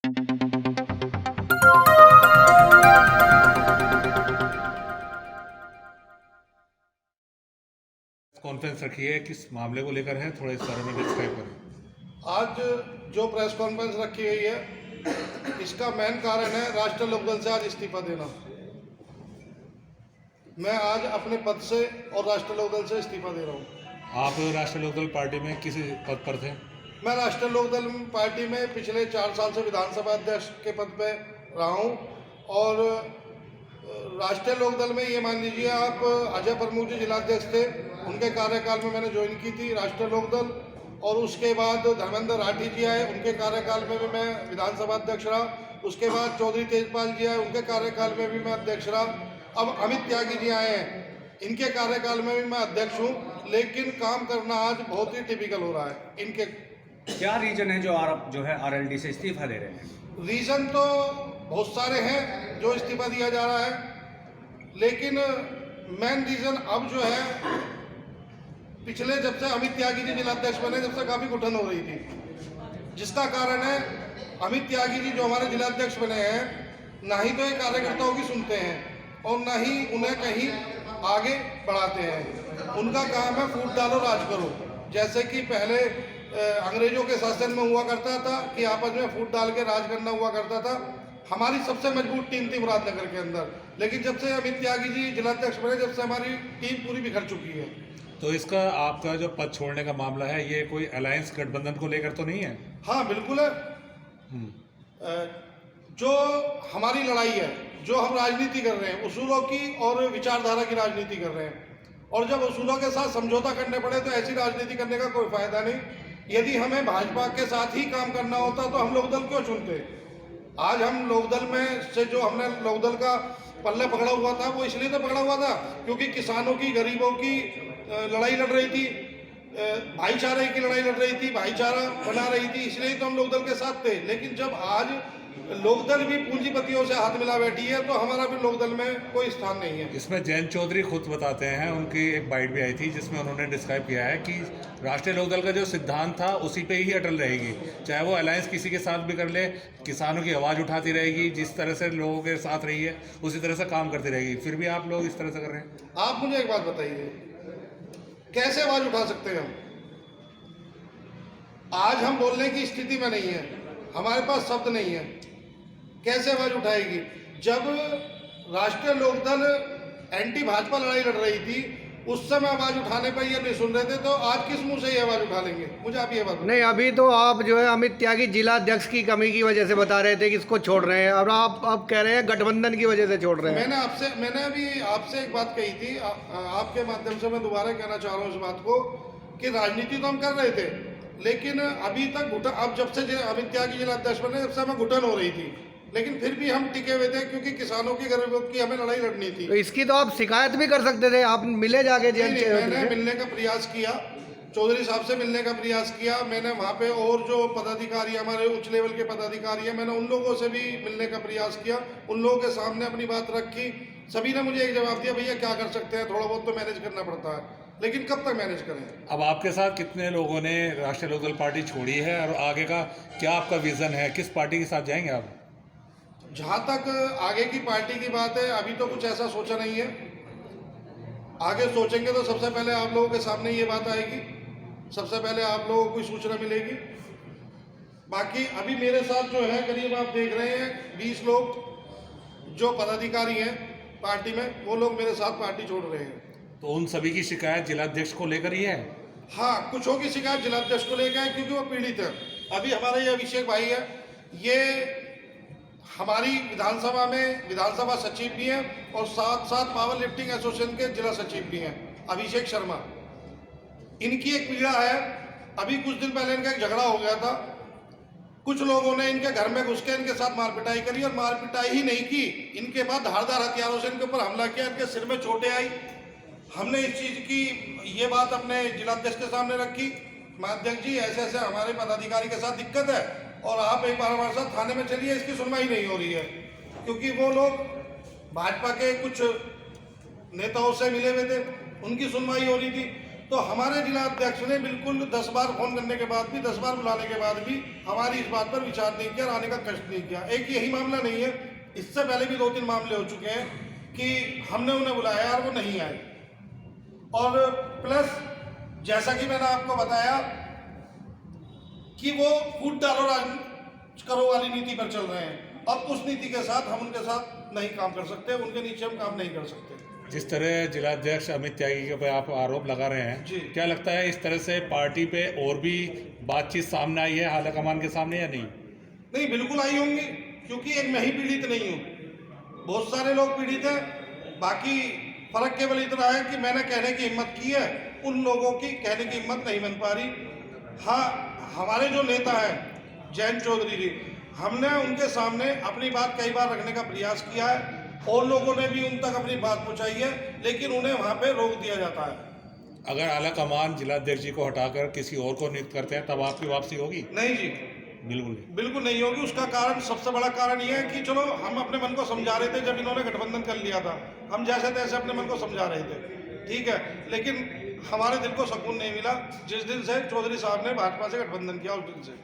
Conference रखी है, किस मामले को लेकर है, थोड़ा इस बारे में डिस्क्राइब करें। आज जो प्रेस कॉन्फ्रेंस रखी गई है, इसका मेन कारण है राष्ट्रीय लोकदल से आज इस्तीफा देना। मैं आज अपने पद से और राष्ट्रीय लोकदल से इस्तीफा दे रहा हूँ। आप राष्ट्रीय लोकदल पार्टी में किस पद पर थे? मैं राष्ट्रीय लोकदल पार्टी में पिछले 4 साल से विधानसभा अध्यक्ष के पद पे रहा हूँ और राष्ट्रीय लोकदल में ये मान लीजिए आप अजय प्रमुख जी जिलाध्यक्ष थे, उनके कार्यकाल में मैंने ज्वाइन की थी राष्ट्रीय लोकदल। और उसके बाद धर्मेंद्र राठी जी आए, उनके कार्यकाल में भी मैं विधानसभा अध्यक्ष रहा। उसके बाद चौधरी तेजपाल जी आए, उनके कार्यकाल में भी मैं अध्यक्ष रहा। अब अमित त्यागी जी आए हैं, इनके कार्यकाल में भी मैं अध्यक्ष हूँ, लेकिन काम करना आज बहुत ही टिपिकल हो रहा है। इनके क्या रीजन है जो आप जो है आरएलडी से इस्तीफा दे रहे हैं? रीज़न तो बहुत सारे हैं जो इस्तीफा दिया जा रहा है, लेकिन मेन रीज़न अब जो है, पिछले जब से अमित त्यागी जी जिलाध्यक्ष बने जब से काफ़ी घुटन हो रही थी, जिसका कारण है अमित त्यागी जी जो हमारे जिलाध्यक्ष बने हैं, ना ही तो ये कार्यकर्ताओं की सुनते हैं और ना ही उन्हें कहीं आगे बढ़ाते हैं। उनका काम है फूट डालो राज करो, जैसे कि पहले अंग्रेजों के शासन में हुआ करता था कि आपस में फूट डाल के राज करना हुआ करता था। हमारी सबसे मजबूत टीम थी मुरादनगर के अंदर, लेकिन जब से अमित त्यागी जी जिलाध्यक्ष बने जब से हमारी टीम पूरी बिखर चुकी है। तो इसका आपका जो पद छोड़ने का मामला है, ये कोई अलायंस गठबंधन को लेकर तो नहीं है? हाँ बिल्कुल है। जो हमारी लड़ाई है, जो हम राजनीति कर रहे हैं उसूलों की और विचारधारा की राजनीति कर रहे हैं, और जब उसूलों के साथ समझौता करने पड़े तो ऐसी राजनीति करने का कोई फायदा नहीं। यदि हमें भाजपा के साथ ही काम करना होता तो हम लोकदल क्यों चुनते? आज हम लोकदल में से जो हमने लोकदल का पल्ले पकड़ा हुआ था वो इसलिए तो पकड़ा हुआ था क्योंकि किसानों की, गरीबों की लड़ाई लड़ रही थी, भाईचारे की लड़ाई लड़ रही थी, भाईचारा बना रही थी, इसलिए तो हम लोकदल के साथ थे। लेकिन जब आज लोकदल भी पूंजीपतियों से हाथ मिला बैठी है तो हमारा भी लोकदल में कोई स्थान नहीं है। इसमें जयंत चौधरी खुद बताते हैं, उनकी एक बाइट भी आई थी जिसमें उन्होंने डिस्क्राइब किया है कि राष्ट्रीय लोकदल का जो सिद्धांत था उसी पे ही अटल रहेगी, चाहे वो अलायंस किसी के साथ भी कर ले, किसानों की आवाज़ उठाती रहेगी, जिस तरह से लोगों के साथ रही है उसी तरह से काम करती रहेगी। फिर भी आप लोग इस तरह से कर रहे हैं। आप मुझे एक बात बताइए, कैसे आवाज़ उठा सकते हैं हम? आज हम बोलने की स्थिति में नहीं है, हमारे पास शब्द नहीं है, कैसे आवाज उठाएगी? जब राष्ट्रीय लोकदल एंटी भाजपा लड़ाई लड़ रही थी उस समय आवाज उठाने पर ये नहीं सुन रहे थे, तो आज किस मुंह से ये आवाज उठा लेंगे? मुझे आप ये बात बताइए। नहीं, अभी तो आप जो है अमित त्यागी जिलाध्यक्ष की कमी की वजह से बता रहे थे कि इसको छोड़ रहे हैं, और आप कह रहे हैं गठबंधन की वजह से छोड़ रहे हैं। मैंने अभी आपसे एक बात कही थी, आपके माध्यम से मैं दोबारा कहना चाह रहा हूँ इस बात को कि राजनीति तो हम कर रहे थे, लेकिन अभी तक घुटन, अब जब से अमित त्यागी जिलाध्यक्ष बने जब से हमें घुटन हो रही थी, लेकिन फिर भी हम टिके हुए थे क्योंकि किसानों की, गरीबों की हमें लड़ाई लड़नी थी। तो इसकी तो आप शिकायत भी कर सकते थे, आप मिले जाके जेल। मैंने मिलने का प्रयास किया, चौधरी साहब से मिलने का प्रयास किया मैंने वहाँ पे, और जो पदाधिकारी हमारे उच्च लेवल के पदाधिकारी हैं मैंने उन लोगों से भी मिलने का प्रयास किया, उन लोगों के सामने अपनी बात रखी। सभी ने मुझे एक जवाब दिया, भैया क्या कर सकते हैं, थोड़ा बहुत तो मैनेज करना पड़ता है, लेकिन कब तक मैनेज करें? अब आपके साथ कितने लोगों ने राष्ट्रीय लोकदल पार्टी छोड़ी है और आगे का क्या आपका विजन है, किस पार्टी के साथ जाएंगे आप? जहाँ तक आगे की पार्टी की बात है, अभी तो कुछ ऐसा सोचा नहीं है। आगे सोचेंगे तो सबसे पहले आप लोगों के सामने ये बात आएगी, सबसे पहले आप लोगों को सूचना मिलेगी। बाकी अभी मेरे साथ जो है करीब आप देख रहे हैं 20 लोग जो पदाधिकारी हैं पार्टी में, वो लोग मेरे साथ पार्टी छोड़ रहे हैं। तो उन सभी की शिकायत जिलाध्यक्ष को लेकर ही है? हाँ, कुछों की शिकायत जिलाध्यक्ष को लेकर है क्योंकि वो पीड़ित है। अभी हमारे ये अभिषेक भाई है, ये हमारी विधानसभा में विधानसभा सचिव भी हैं और साथ साथ पावर लिफ्टिंग एसोसिएशन के जिला सचिव भी हैं, अभिषेक शर्मा। इनकी एक पीड़ा है, अभी कुछ दिन पहले इनका एक झगड़ा हो गया था, कुछ लोगों ने इनके घर में घुस के इनके साथ मारपिटाई करी, और मारपिटाई ही नहीं की, इनके बाद धारदार हथियारों से इनके ऊपर हमला किया, इनके सिर में चोटें आई। हमने इस चीज़ की ये बात अपने जिलाध्यक्ष के सामने रखी, अध्यक्ष जी ऐसे ऐसे हमारे पदाधिकारी के साथ दिक्कत है और आप एक बार हमारे साथ थाने में चलिए, इसकी सुनवाई नहीं हो रही है, क्योंकि वो लोग भाजपा के कुछ नेताओं से मिले हुए थे, उनकी सुनवाई हो रही थी। तो हमारे जिला अध्यक्ष ने बिल्कुल 10 बार फोन करने के बाद भी, 10 बार बुलाने के बाद भी हमारी इस बात पर विचार नहीं किया और आने का कष्ट नहीं किया। एक यही मामला नहीं है, इससे पहले भी 2-3 मामले हो चुके हैं कि हमने उन्हें बुलाया और वो नहीं आए। और प्लस जैसा कि मैंने आपको बताया कि वो फूट डालो राज करो वाली नीति पर चल रहे हैं, और उस नीति के साथ हम उनके साथ नहीं काम कर सकते, उनके नीचे हम काम नहीं कर सकते। जिस तरह जिलाध्यक्ष अमित त्यागी के पे आप आरोप लगा रहे हैं, जी। क्या लगता है इस तरह से पार्टी पे और भी बातचीत सामने आई है आला कमान के सामने या नहीं? नहीं, बिल्कुल आई होंगी, क्योंकि एक मैं ही पीड़ित नहीं हूँ, बहुत सारे लोग पीड़ित हैं। बाकी फर्क केवल इतना है कि मैंने कहने की हिम्मत की है, उन लोगों की कहने की हिम्मत नहीं बन पा रही। हाँ, हमारे जो नेता हैं जयंत चौधरी जी, हमने उनके सामने अपनी बात कई बार रखने का प्रयास किया है और लोगों ने भी उन तक अपनी बात पहुंचाई है, लेकिन उन्हें वहां पे रोक दिया जाता है। अगर आला कमान जिलाध्यक्ष जी को हटाकर किसी और को नियुक्त करते हैं तब आपकी वापसी होगी? नहीं जी, बिल्कुल नहीं। बिल्कुल नहीं होगी। उसका कारण, सबसे बड़ा कारण यह है कि चलो हम अपने मन को समझा रहे थे, जब इन्होंने गठबंधन कर लिया था हम जैसे तैसे अपने मन को समझा रहे थे, ठीक है, लेकिन हमारे दिल को सुकून नहीं मिला जिस दिन से चौधरी साहब ने भाजपा से गठबंधन किया, उस दिन से।